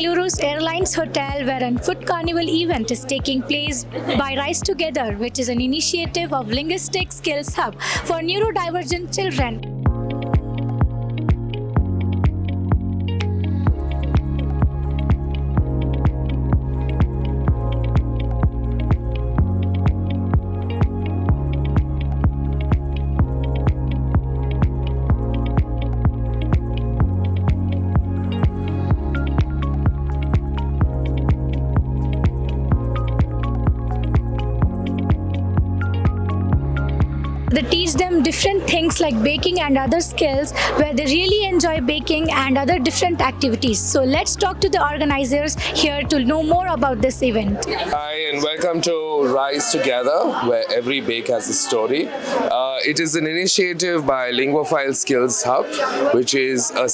Bengaluru's Airlines Hotel, where a food carnival event is taking place by Rise Together, which is an initiative of Linguistic Skills Hub for neurodivergent children. They teach them different things like baking and other skills where they really enjoy baking and other different activities. So let's talk to the organizers here to know more about this event. Hi and welcome to Rise Together, where every bake has a story. It is an initiative by Linguophile Skills Hub, which is a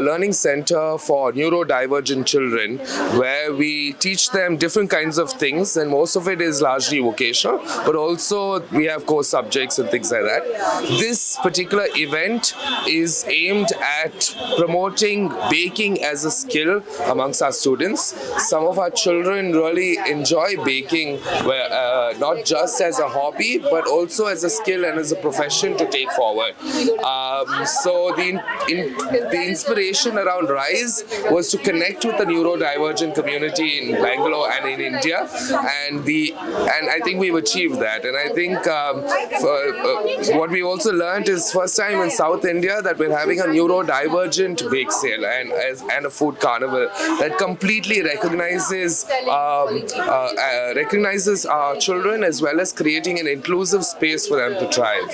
learning center for neurodivergent children, where we teach them different kinds of things, and most of it is largely vocational, but also we have core subjects and things like that. This particular event is aimed at promoting baking as a skill amongst our students. Some of our children really enjoy baking, not just as a hobby, but also as a skill and as a profession to take forward. So the inspiration around Rise was to connect with the neurodivergent community in Bangalore and in India, and I think we've achieved that. And I think what we also learned is first time in South India that we're having a neurodivergent bake sale and a food carnival that completely recognizes our children, as well as creating an inclusive space for them to thrive.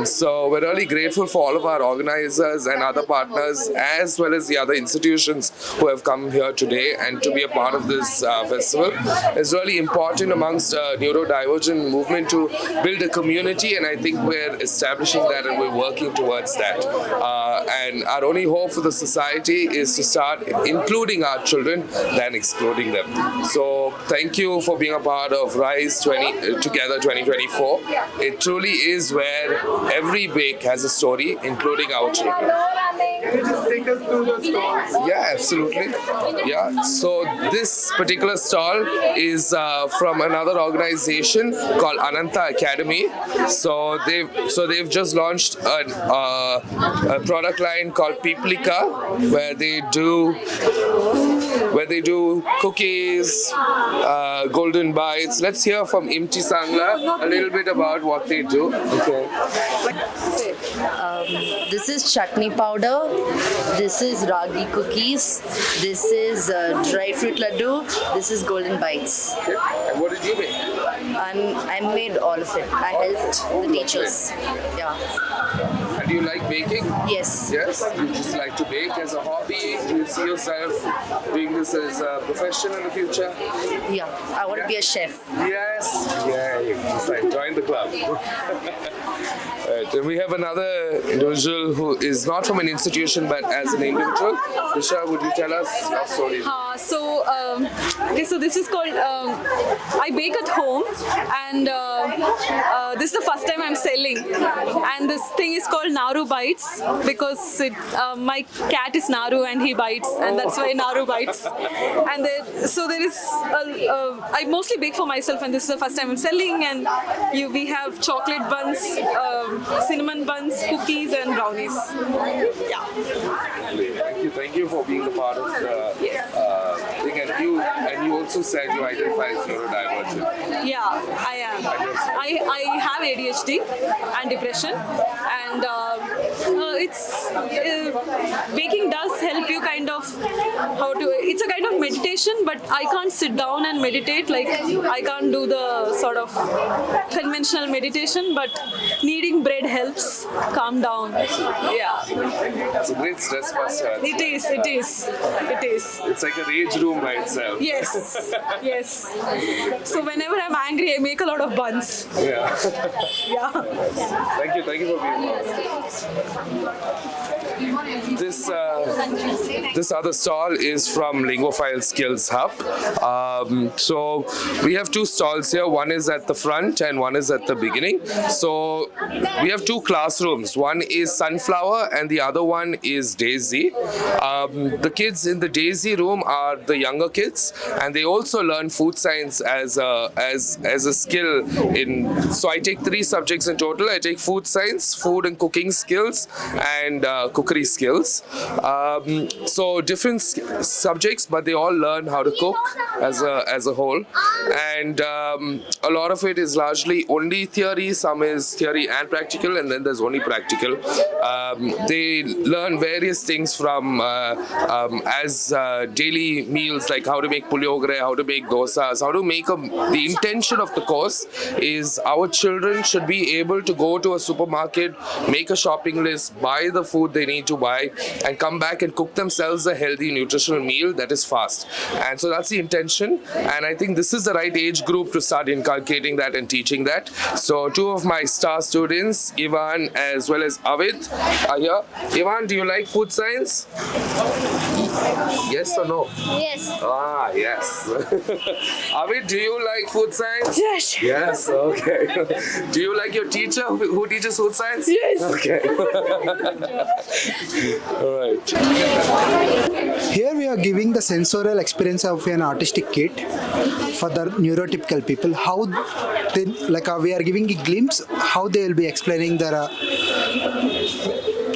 So we're really grateful for all of our organizers and other partners, as well as the other institutions who have come here today and to be a part of this festival. It's really important amongst neurodivergent movement to build a community, and I think we're establishing that and we're working towards that. And our only hope for the society is to start including our children than excluding them. So thank you for being a part of Rise Together 2024. It truly is where every bake has a story, including our children. Can you just take us through the stalls? Yeah, absolutely. Yeah. So this particular stall is from another organization called Ananta Academy. So they've just launched a product line called Piplika, where they do cookies, golden bites. Let's hear from Imti Sangla a little bit about what they do. Okay. This is chutney powder, this is ragi cookies, this is dry fruit laddu, this is golden bites. Okay. And what did you make? I made all of it. I helped the teachers. Yeah. And do you like baking? Yes. Yes? You just like to bake as a hobby? Do you see yourself doing this as a profession in the future? Yeah. I want to be a chef. Yes. Yeah, you just like join the club. Right. And we have another individual who is not from an institution but as an individual. Risha, would you tell us your story? So this is called I bake at home, and this is the first time I'm selling, and this thing is called Naru Bites because my cat is Naru and he bites, and that's why Naru Bites. And there is I mostly bake for myself, and this is the first time I'm selling, and we have chocolate buns, cinnamon buns, cookies and brownies. Yeah. Thank you for being a part of the thing. And you also said you identify as neurodivergent. Yeah, I am. I have ADHD and depression, and baking does help you it's a kind of meditation, but I can't sit down and meditate. Like, I can't do the sort of conventional meditation, but kneading bread helps calm down. Yeah. It's a great stress buster. It is. It's like a rage room by itself. Yes. So whenever I'm angry, I make a lot of buns. Yeah. Yeah. Thank you for being here. this other stall is from Linguaphile Skills Hub. So we have two stalls here. One is at the front and one is at the beginning. So we have two classrooms. One is Sunflower and the other one is Daisy. The kids in the Daisy room are the younger kids, and they also learn food science as a skill. So I take 3 subjects in total. I take food science, food and cooking skills, and cookery skills. So different subjects, but they all learn how to cook as a whole. And a lot of it is largely only theory. Some is theory and practical, and then there's only practical. They learn various things from daily meals, like how to make puliyogre, how to make dosas, how to make the intention of the course is our children should be able to go to a supermarket, make a shopping list, buy the food they need to buy, and come back and cook themselves a healthy, nutritional meal that is fast. And so that's the intention. And I think this is the right age group to start inculcating that and teaching that. So 2 of my star students, Ivan as well as Avid, are here. Ivan, do you like food science? Yes or no? Yes. Ah, yes. Avid, do you like food science? Yes. Yes, okay. Do you like your teacher who teaches food science? Yes. Okay. All right. Here we are giving the sensorial experience of an artistic kit for the neurotypical people. How they, we are giving a glimpse how they will be explaining their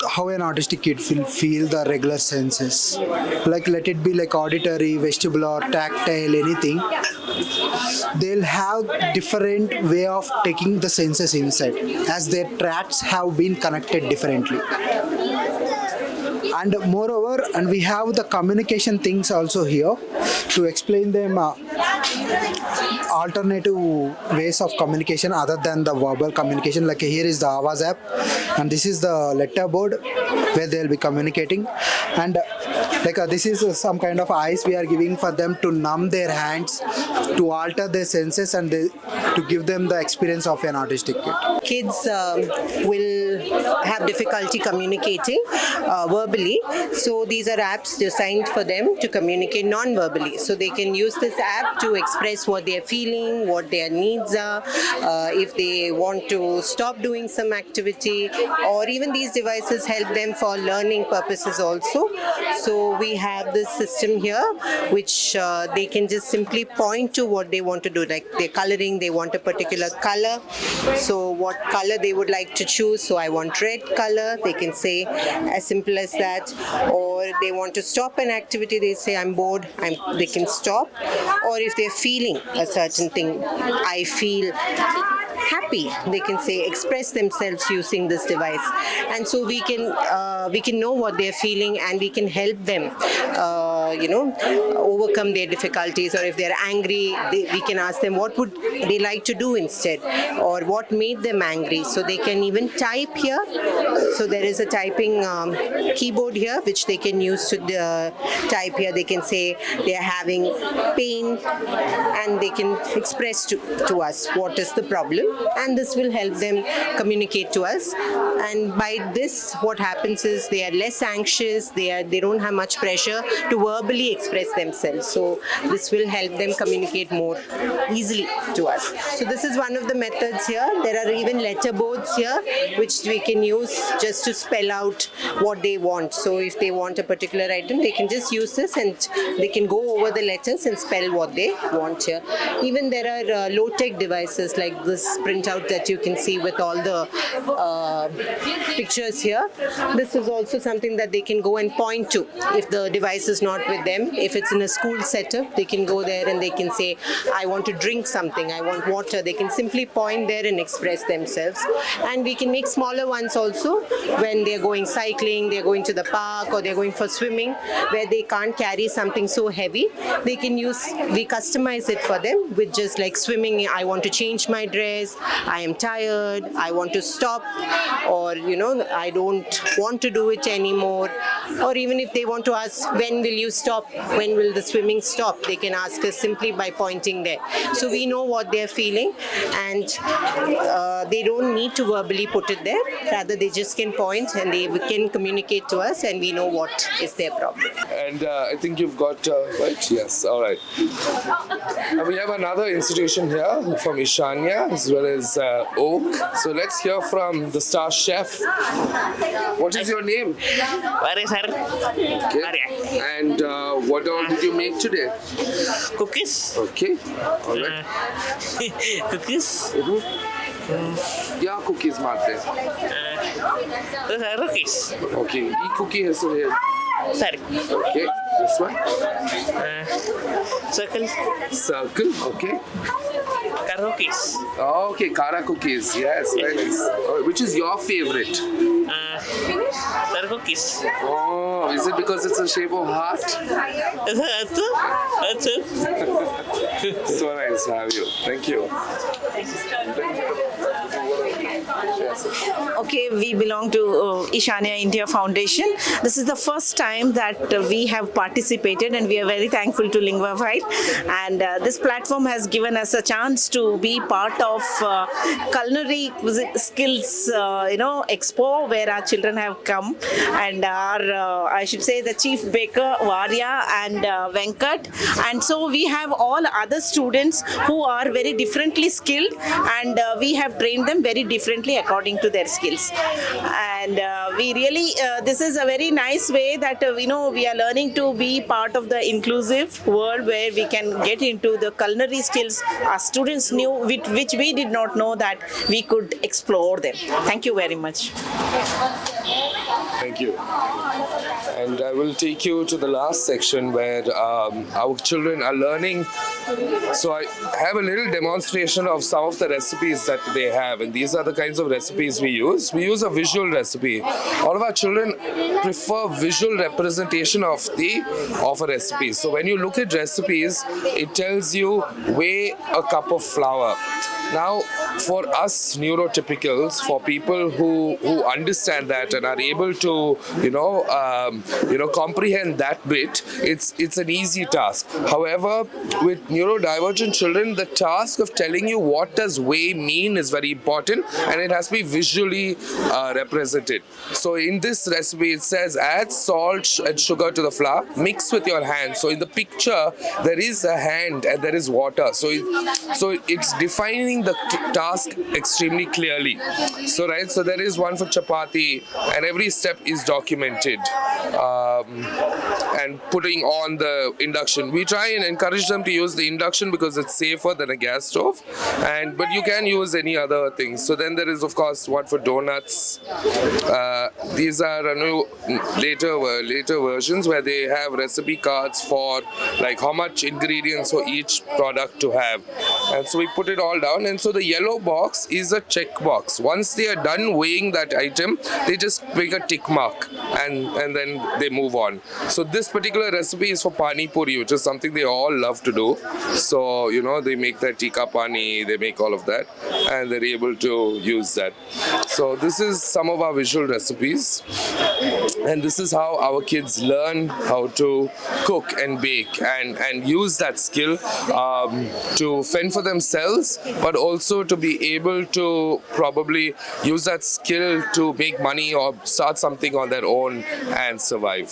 how an artistic kid will feel the regular senses. Like let it be like auditory, vestibular, tactile, anything. They'll have different way of taking the senses inside as their tracts have been connected differently. And moreover, and we have the communication things also here to explain them alternative ways of communication other than the verbal communication. Like here is the Avaz app, and this is the letter board where they'll be communicating. And this is some kind of ice we are giving for them to numb their hands, to alter their senses, and to give them the experience of an artistic kid. Kids will have difficulty communicating verbally, so these are apps designed for them to communicate non-verbally. So they can use this app to express what they are feeling, what their needs are, if they want to stop doing some activity, or even these devices help them for learning purposes also. So we have this system here which they can just simply point to what they want to do, like they're coloring, they want a particular color, so what color they would like to choose. So I want red color, they can say as simple as that. Or they want to stop an activity, they say I'm bored, they can stop. Or if they're feeling a certain thing, I feel happy, they can say express themselves using this device. And so we can know what they're feeling, and we can help them overcome their difficulties. Or if they're angry, we can ask them what would they like to do instead, or what made them angry. So they can even type here. So there is a typing keyboard here which they can use to type here. They can say they are having pain, and they can express to us what is the problem, and this will help them communicate to us. And by this, what happens is they are less anxious, they don't have much pressure to verbally express themselves. So this will help them communicate more easily to us. So this is one of the methods here. There are even letter boards here which we can use just to spell out what they want. So if they want a particular item, they can just use this and they can go over the letters and spell what they want here. Even there are low-tech devices like this printout that you can see with all the pictures here. This is also something that they can go and point to if the device is not with them. If it's in a school setup, they can go there and they can say, I want to drink something, I want water. They can simply point there and express themselves. And we can make smaller ones also when they're going cycling, they're going to the park, or they're going for swimming, where they can't carry something so heavy. They can use, we customize it for them with just like swimming, I want to change my dress, I am tired, I want to stop, or I don't want to do it anymore. Or even if they want to ask, when will you stop? When will the swimming stop? They can ask us simply by pointing there. So we know what they're feeling, and they don't need to verbally put it there. Rather, they just can point and they can communicate to us, and we know what is their problem. And I think you've got, right? Yes, all right. We have another institution here from Ishania as well as Oak. So let's hear from the star chef. What is your name? Where sir? Okay. And what all did you make today? Cookies. Okay. All right. Cookies. क्या cookies मारते हैं? Those are cookies. Okay. ये cookie है sir ये. Sir. Okay. This one. Circle. Circle. Okay. Cookies. Okay. Kara cookies. Yes. Very nice. Which is your favorite? Sir, cookies. Oh, is it because it's a shape of heart? That's it. So nice to have you. Thank you. Okay, we belong to Ishania India Foundation. This is the first time that we have participated, and we are very thankful to Linguafied. And this platform has given us a chance to be part of culinary skills, expo, where our children have come, and our, I should say, the chief baker Varya and Venkat. And so we have all other students who are very differently skilled, and we have trained them very differently according to their skills. And we really, this is a very nice way that we are learning to be part of the inclusive world, where we can get into the culinary skills our students knew, which we did not know that we could explore them. Thank you very much. Thank you. And I will take you to the last section where our children are learning. So I have a little demonstration of some of the recipes that they have, and these are the kinds of recipes we use. We use a visual recipe. All of our children prefer visual representation of a recipe. So when you look at recipes, it tells you weigh a cup of flour. Now, for us neurotypicals, for people who understand that and are able to, comprehend that bit, it's an easy task. However, with neurodivergent children, the task of telling you what does weigh mean is very important, and it has to be visually represented. So in this recipe, it says add salt and sugar to the flour, mix with your hand. So in the picture, there is a hand and there is water. So it's defining the task extremely clearly. So there is one for chapati, and every step is documented. And putting on the induction. We try and encourage them to use the induction because it's safer than a gas stove. But you can use any other things. So then there is, of course, one for donuts. These are later versions where they have recipe cards for like how much ingredients for each product to have. And so we put it all down. And so the yellow box is a check box. Once they are done weighing that item, they just make a tick mark and then they move on. So this particular recipe is for pani puri, which is something they all love to do. So, they make that tikka pani, they make all of that, and they're able to use that. So this is some of our visual recipes. And this is how our kids learn how to cook and bake and use that skill to fend for themselves, but also to be able to probably use that skill to make money or start something on their own and survive.